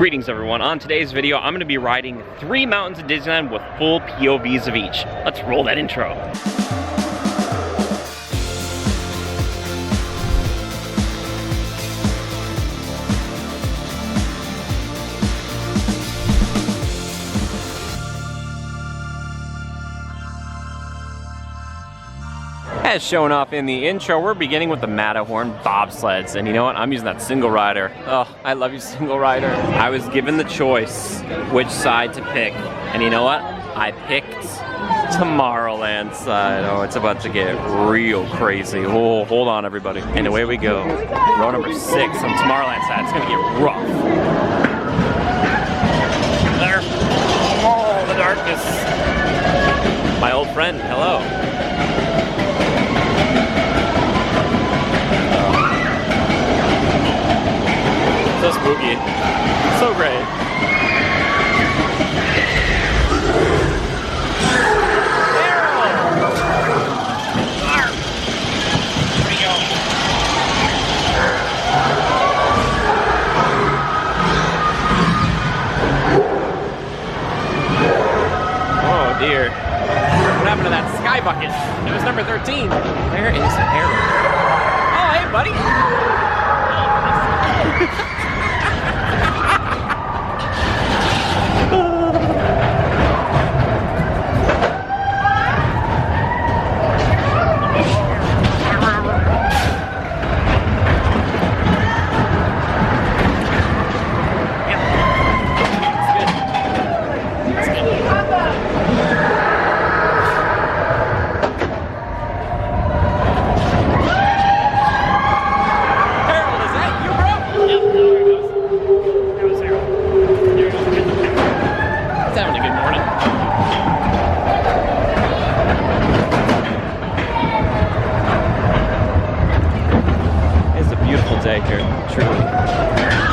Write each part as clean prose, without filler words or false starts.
Greetings everyone. On today's video, I'm going to be riding 3 mountains at Disneyland with full POVs of each. Let's roll that intro. As shown off in the intro, we're beginning with the Matterhorn Bobsleds, and you know what? I'm using that single rider. Oh, I love you, single rider. I was given the choice which side to pick, and you know what? I picked Tomorrowland side. Oh, it's about to get real crazy. Oh, hold on everybody. And away we go. Row number 6 on Tomorrowland side. It's gonna get rough. There. Oh, the darkness. My old friend, hello. So spooky. So great. Oh dear. What happened to that sky bucket? It was number 13. There is an arrow. Oh, hey buddy. Day here, truly.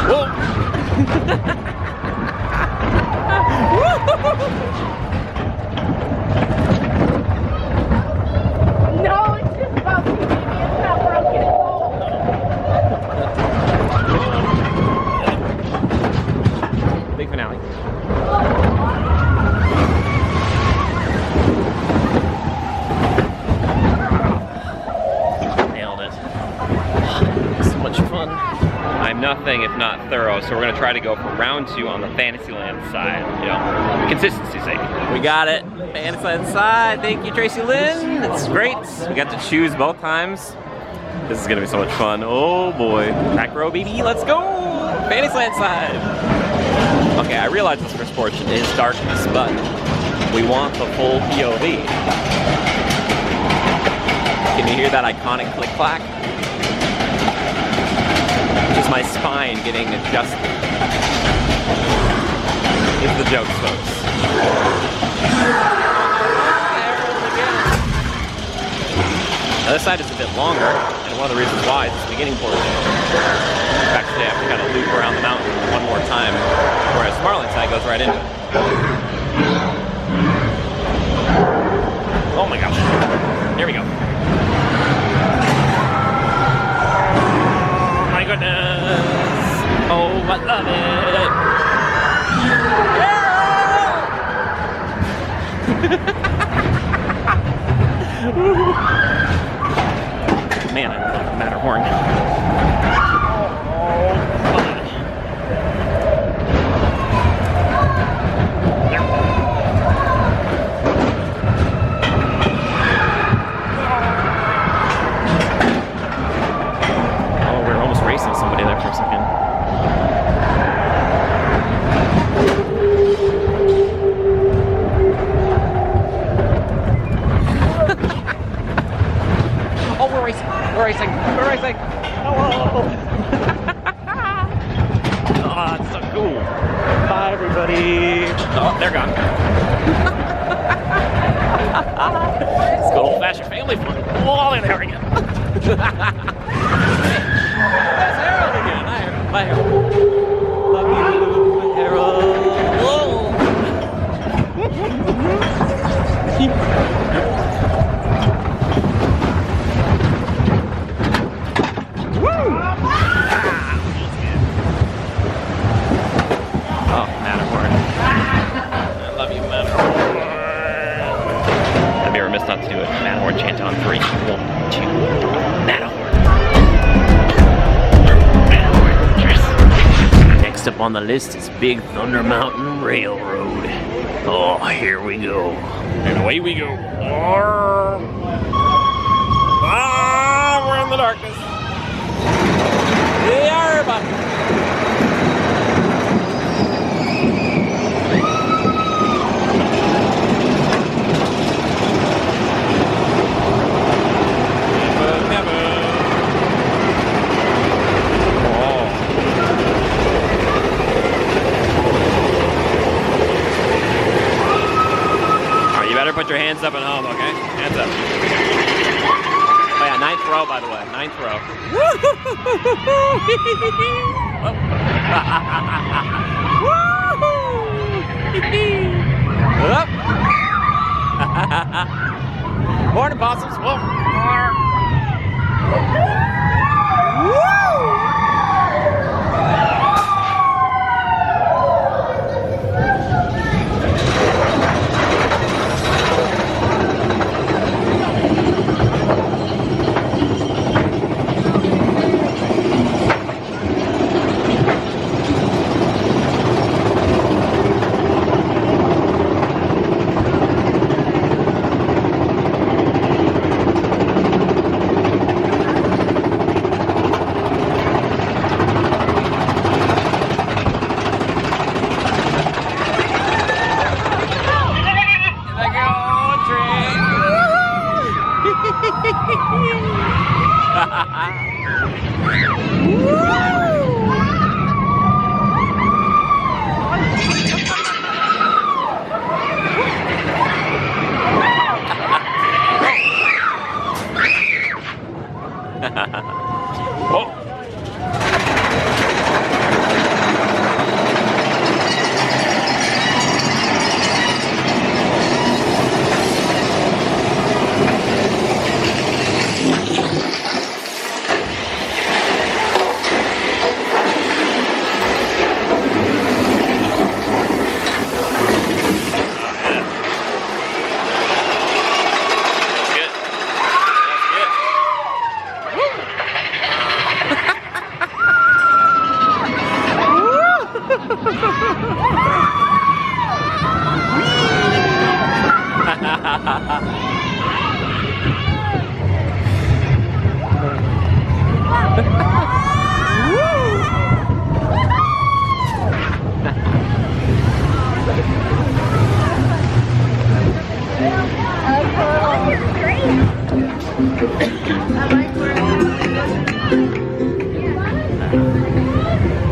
Whoa! No, it's just about to be. It's not broken. Big finale. I'm nothing if not thorough, so we're gonna try to go for round 2 on the Fantasyland side, you know, consistency's sake. We got it, Fantasyland side. Thank you, Tracy Lynn. It's great. We got to choose both times. This is gonna be so much fun. Oh boy, back row, baby. Let's go, Fantasyland side. Okay, I realize this first portion is darkness, but we want the full POV. Can you hear that iconic click clack? Just my spine getting adjusted. It's the jokes, folks. Now this side is a bit longer, and one of the reasons why is the beginning portion. Actually, I have to kind of loop around the mountain one more time, whereas Tomorrowland side goes right into it. Oh my gosh. Here we go. My goodness! Oh, I love it! Yeah! Man, I love Matterhorn. Somebody there for a second. Oh, we're racing! We're racing! We're racing! Hello! Oh, it's so cool! Bye, everybody! Oh, they're gone. It's good old-fashioned family fun. Oh, there we go. Bye, Harold. Love you, Harold. Woo! about to do it. Matterhorn chant on 3. 1, 2, 3. Matterhorn. Matterhorn. Yes. Next up on the list is Big Thunder Mountain Railroad. Oh, here we go. And away we go. We're in the darkness. We are, but put your hands up at home, okay? Hands up. Oh yeah, 9th row, by the way. 9th row. Morning, possums.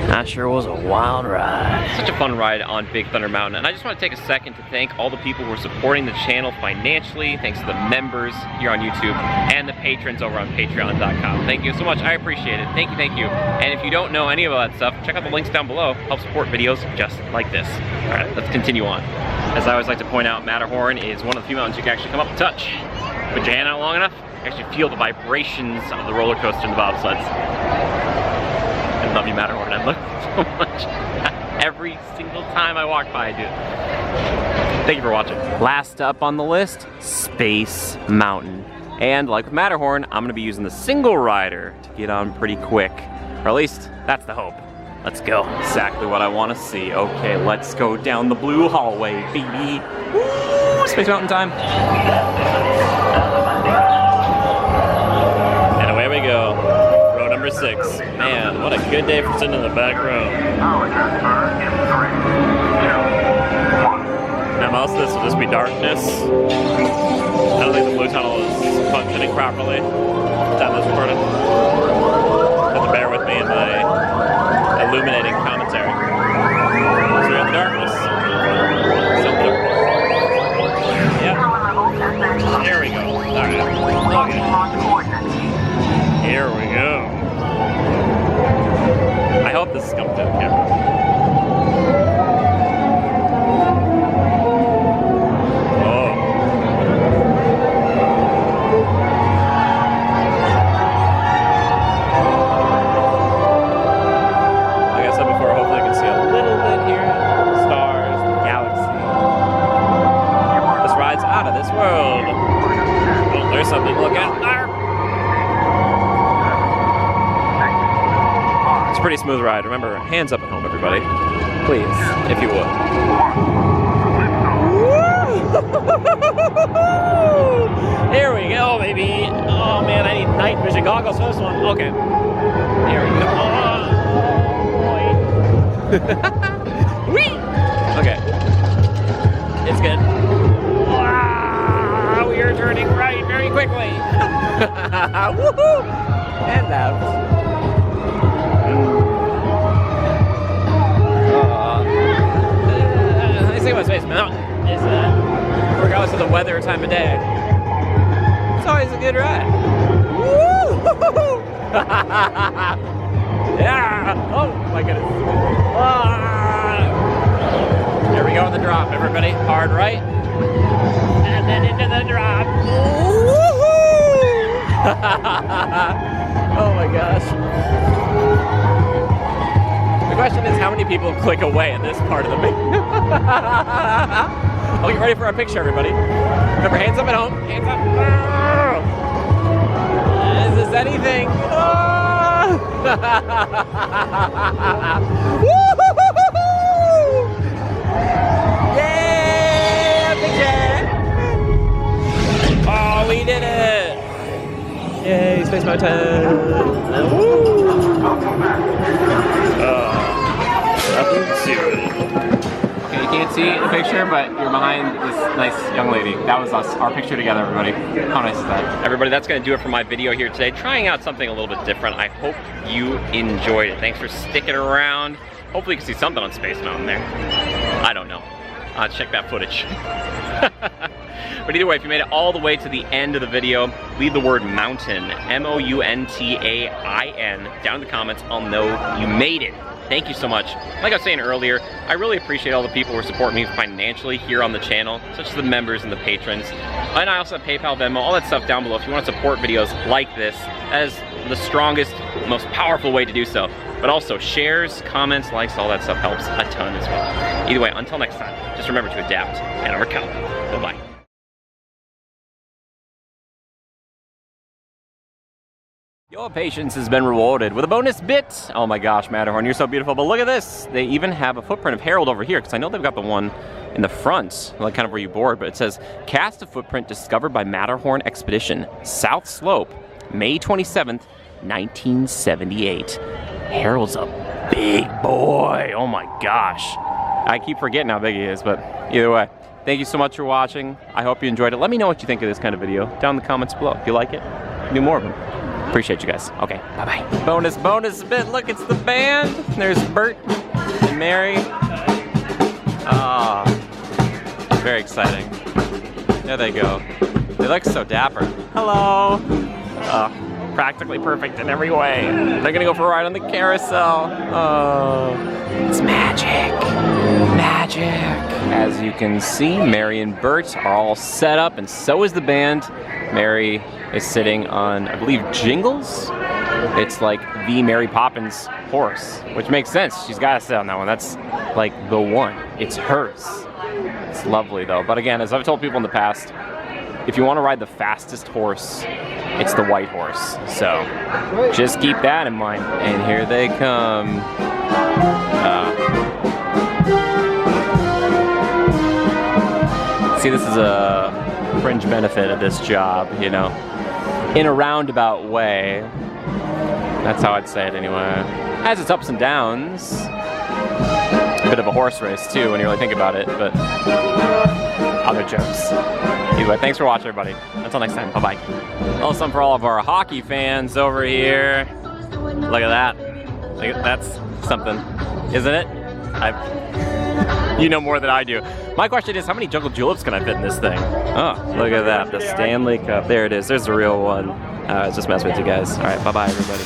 That sure was a wild ride. Such a fun ride on Big Thunder Mountain. And I just want to take a second to thank all the people who are supporting the channel financially. Thanks to the members here on YouTube and the patrons over on patreon.com. Thank you so much. I appreciate it. Thank you, thank you. And if you don't know any of that stuff, check out the links down below. Help support videos just like this. All right, let's continue on. As I always like to point out, Matterhorn is one of the few mountains you can actually come up and touch. Put your hand out long enough, you actually feel the vibrations of the roller coaster and the bobsleds. I love you, Matterhorn. I love you so much. Every single time I walk by, I do. Thank you for watching. Last up on the list, Space Mountain. And like with Matterhorn, I'm gonna be using the single rider to get on pretty quick. Or at least, that's the hope. Let's go. Exactly what I want to see. Okay, let's go down the blue hallway, baby. Woo! Space Mountain time. And away we go. Row number 6. Man, what a good day for sitting in the back row. Now most of this will just be darkness. I don't think the blue tunnel is functioning properly. Time this recorded. Have to bear with me in my illuminating commentary. So we're in the darkness. So darkness. Yeah. Here we go. Alright. Okay. Here we go. I hope this is coming to the camera. Like I said before, hopefully you can see It's a pretty smooth ride. Remember, hands up at home, everybody. Please, if you would. Here we go, baby. Oh man, I need night vision goggles for this one. Okay. Here we go. Oh, whee! Okay. It's good. Wow, we are turning right very quickly. Woohoo! And out. Let me see what Space Mountain is, regardless of the weather or time of day. It's always a good ride. Woo! Yeah! Oh my goodness. There we go on the drop, everybody. Hard right. And then into the drop. Oh my gosh. The question is, how many people click away at this part of the video? Oh, get ready for our picture, everybody. Remember, hands up at home. Hands up. Is this anything? Yeah, picture. Oh, we did it. Yay, Space Mountain. Nothing to it. Okay, you can't see the picture, but you're behind this nice young lady. That was us, our picture together, everybody. How nice is that? Everybody, that's gonna do it for my video here today. Trying out something a little bit different. I hope you enjoyed it. Thanks for sticking around. Hopefully you can see something on Space Mountain there. I don't know. I'll check that footage. But either way, if you made it all the way to the end of the video, leave the word mountain, M-O-U-N-T-A-I-N, down in the comments. I'll know you made it. Thank you so much. Like I was saying earlier, I really appreciate all the people who are supporting me financially here on the channel, such as the members and the patrons. And I also have PayPal, Venmo, all that stuff down below. If you want to support videos like this, that is the strongest, most powerful way to do so. But also shares, comments, likes, all that stuff helps a ton as well. Either way, until next time, just remember to adapt and overcome. Bye-bye. Your patience has been rewarded with a bonus bit. Oh my gosh, Matterhorn, you're so beautiful. But look at this. They even have a footprint of Harold over here, because I know they've got the one in the front, like kind of where you board, but it says, cast a footprint discovered by Matterhorn Expedition, South Slope, May 27th, 1978. Harold's a big boy. Oh my gosh. I keep forgetting how big he is, but either way, thank you so much for watching. I hope you enjoyed it. Let me know what you think of this kind of video down in the comments below. If you like it, do more of them. Appreciate you guys. Okay, bye-bye. Bonus bit. Look, it's the band. There's Bert and Mary. Ah, very exciting. There they go. They look so dapper. Hello. Practically perfect in every way. They're gonna go for a ride on the carousel. Oh, it's magic. Magic. As you can see, Mary and Bert are all set up, and so is the band. Mary is sitting on, I believe, Jingles? It's like the Mary Poppins horse, which makes sense. She's got to sit on that one. That's like the one. It's hers. It's lovely though. But again, as I've told people in the past, if you want to ride the fastest horse, it's the white horse. So just keep that in mind. And here they come. See, this is a fringe benefit of this job, you know, in a roundabout way. That's how I'd say it anyway. Has its ups and downs. A bit of a horse race too when you really think about it, but other jokes. Anyway, thanks for watching, everybody. Until next time, bye-bye. Also, something for all of our hockey fans over here. Look at that. That's something, isn't it? You know more than I do. My question is, how many jungle juleps can I fit in this thing? Oh, look at that, the Stanley Cup. There it is, there's the real one. I was just messing with you guys. All right, bye-bye, everybody.